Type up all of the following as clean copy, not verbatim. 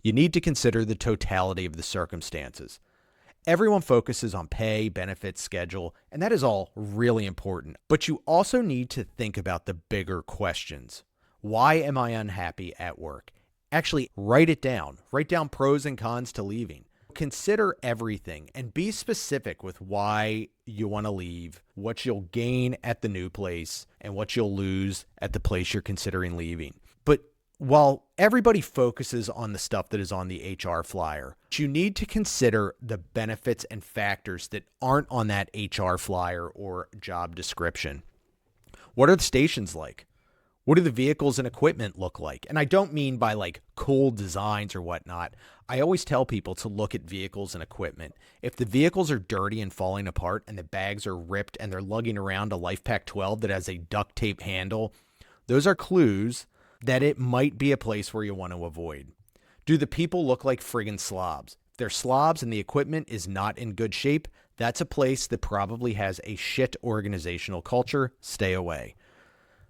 You need to consider the totality of the circumstances. Everyone focuses on pay, benefits, schedule, and that is all really important. But you also need to think about the bigger questions. Why am I unhappy at work? Actually, write it down. Write down pros and cons to leaving. Consider everything and be specific with why you want to leave, what you'll gain at the new place, and what you'll lose at the place you're considering leaving. But while everybody focuses on the stuff that is on the HR flyer, you need to consider the benefits and factors that aren't on that HR flyer or job description. What are the stations like? What do the vehicles and equipment look like? And I don't mean by like cool designs or whatnot. I always tell people to look at vehicles and equipment. If the vehicles are dirty and falling apart and the bags are ripped and they're lugging around a LifePak 12 that has a duct tape handle, those are clues that it might be a place where you want to avoid. Do the people look like friggin' slobs? If they're slobs and the equipment is not in good shape, that's a place that probably has a shit organizational culture. Stay away.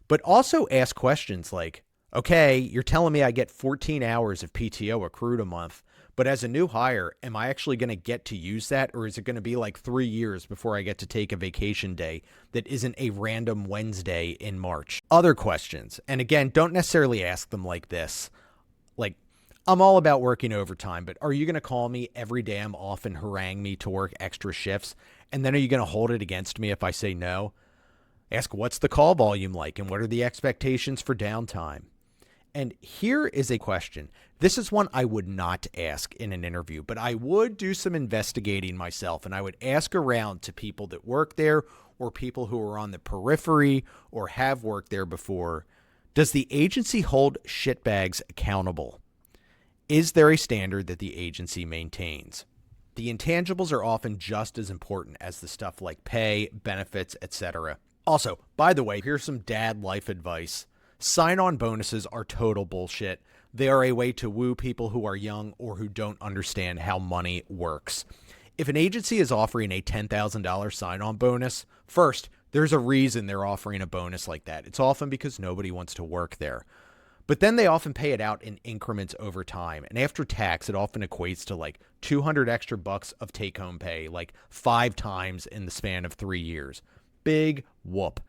But also ask questions like, okay, you're telling me I get 14 hours of PTO accrued a month, but as a new hire, am I actually going to get to use that? Or is it going to be like 3 years before I get to take a vacation day that isn't a random Wednesday in March? Other questions. And again, don't necessarily ask them like this. Like, I'm all about working overtime, but are you going to call me every day I'm off and harangue me to work extra shifts? And then are you going to hold it against me if I say no? Ask what's the call volume like and what are the expectations for downtime? And here is a question. This is one I would not ask in an interview, but I would do some investigating myself and I would ask around to people that work there or people who are on the periphery or have worked there before. Does the agency hold shitbags accountable? Is there a standard that the agency maintains? The intangibles are often just as important as the stuff like pay, benefits, etc. Also, by the way, here's some dad life advice. Sign-on bonuses are total bullshit. They are a way to woo people who are young or who don't understand how money works. If an agency is offering a $10,000 sign-on bonus, first, there's a reason they're offering a bonus like that. It's often because nobody wants to work there. But then they often pay it out in increments over time. And after tax, it often equates to like 200 extra bucks of take-home pay, like 5 times in the span of 3 years. Big whoop.